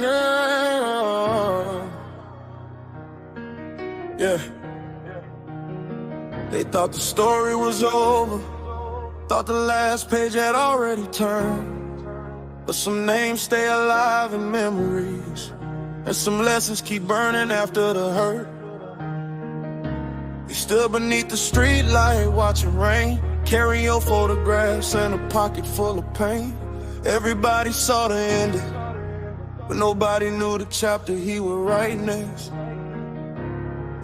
Yeah. Yeah. They thought the story was over, thought the last page had already turned. But some names stay alive in memories, and some lessons keep burning after the hurt. We stood beneath the street light watching rain, carrying your photographs in a pocket full of pain. Everybody saw the ending, but nobody knew the chapter he would write next.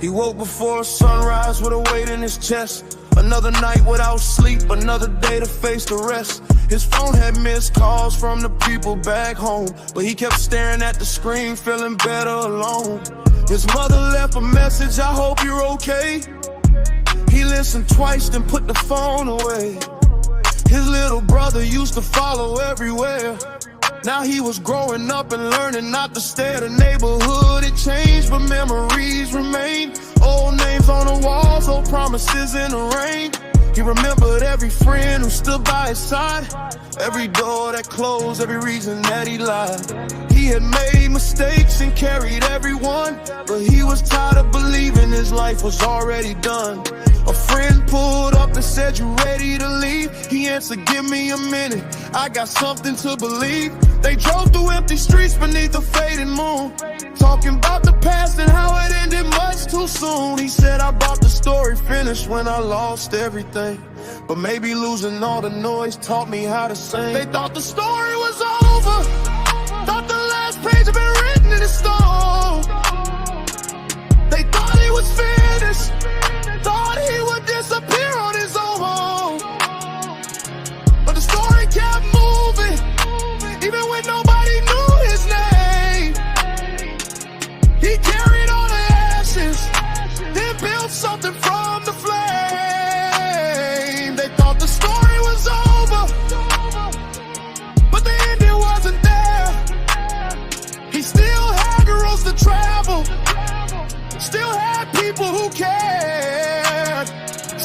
He woke before sunrise with a weight in his chest. Another night without sleep, another day to face the rest. His phone had missed calls from the people back home, but he kept staring at the screen, feeling better alone. His mother left a message, I hope you're okay. He listened twice, then put the phone away. His little brother used to follow everywhere. Now he was growing up and learning not to stare. The neighborhood, it changed, but memories remain. Old names on the walls, old promises in the rain. He remembered every friend who stood by his side, every door that closed, every reason that he lied. He had made mistakes and carried everyone, but he was tired of believing his life was already done. A friend pulled up and said, "You ready to leave?" He answered, "Give me a minute, I got something to believe." They drove through empty streets beneath a fading moon, talking about the past and how it ended much too soon. He said, "I bought the story finished when I lost everything, but maybe losing all the noise taught me how to sing." They thought the story was over, thought the last page had been written in stone. They thought he was finished, thought he would disappear on his own. But the story kept moving, even when nobody knew his name. He carried all the ashes, then built something from the flame. They thought the story was over, but the ending wasn't there. He still had roads to travel, still had people who cared.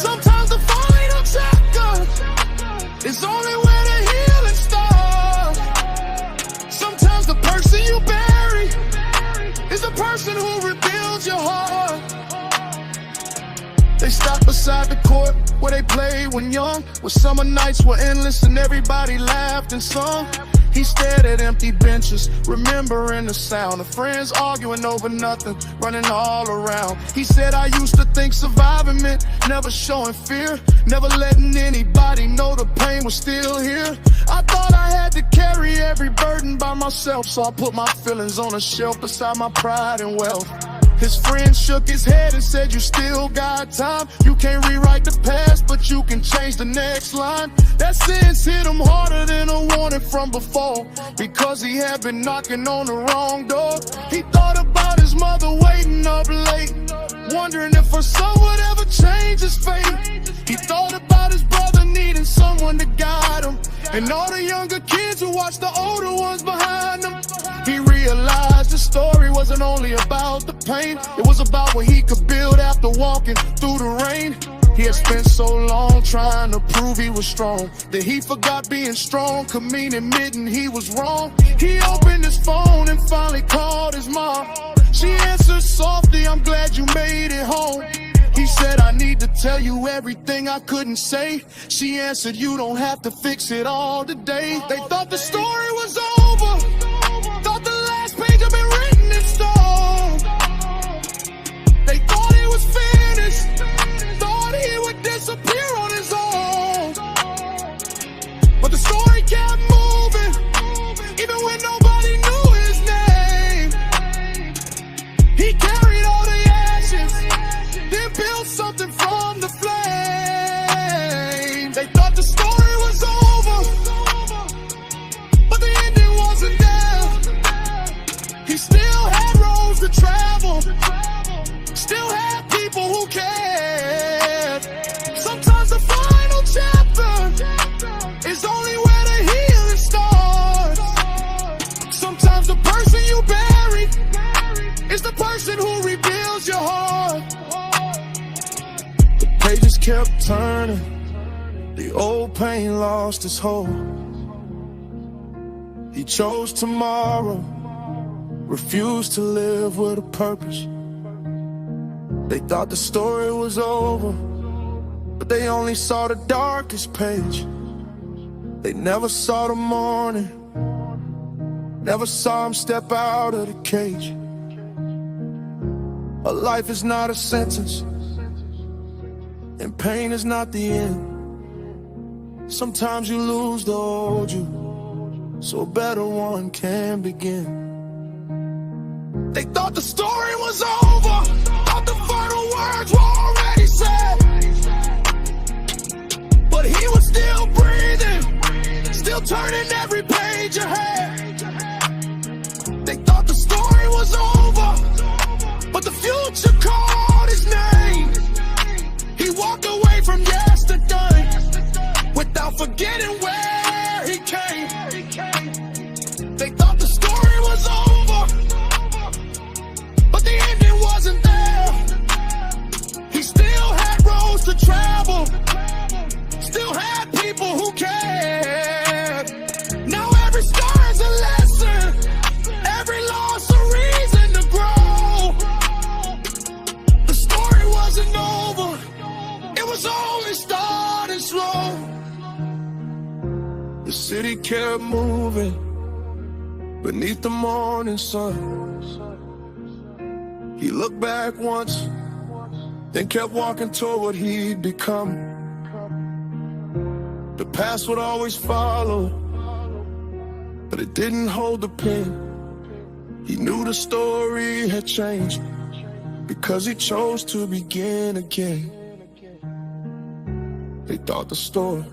Sometimes the final chapter is only where the healing starts. Sometimes the person you bury is the person who rebuilds your heart. They stopped beside the court where they played when young, where summer nights were endless and everybody laughed and sung. He stared at empty benches, remembering the sound of friends arguing over nothing, running all around. He said, "I used to think surviving meant never showing fear, never letting anybody know the pain was still here. I thought I had to carry every burden by myself, so I put my feelings on a shelf beside my pride and wealth." His friend shook his head and said, "You still got time. You can't rewrite the past, but you can change the next line." That sentence hit him harder than a warning from before, because he had been knocking on the wrong door. He thought about his mother waiting up late, wondering if her son would ever change his fate. He thought about his brother needing someone to guide him, and all the younger kids who watched the older ones behind him. He realized the story wasn't only about the pain, it was about what he could build after walking through the rain. He had spent so long trying to prove he was strong, that he forgot being strong could mean admitting he was wrong. He opened his phone and finally called his mom. She answered softly, "I'm glad you made it home." He said, "I need to tell you everything I couldn't say." She answered, "You don't have to fix it all today." They thought the story was over, thought the last page had been written in stone. They thought he was finished, thought he would disappear on his own. But the story kept moving, even when nobody knew his name. He carried all the ashes, then built something from the flame. They thought the story was over, but the ending wasn't there. He still had roads to travel, still had people who cared. Sometimes the final chapter is only where the healing starts. Sometimes the person you bury is the person who rebuilds your heart. The pages kept turning, the old pain lost its hold. He chose tomorrow refused to live with a purpose. They thought the story was over, but they only saw the darkest page. They never saw the morning, never saw him step out of the cage. A life is not a sentence, and pain is not the end. Sometimes you lose the old you, so a better one can begin. They thought the story was over, thought the final words were already said, but he was still breathing, still turning every page ahead. They thought the story was over, but the future called his name. He walked away from yesterday without forgetting where he came. They thought the story was over, but the ending wasn't there. He still had roads to travel, still had people who cared. Now every scar is a lesson, every loss a reason to grow. The story wasn't over, it was only starting slow. The city kept moving beneath the morning sun. He looked back once, then kept walking toward what he'd become. The past would always follow, but it didn't hold the pen. He knew the story had changed because he chose to begin again. They thought the story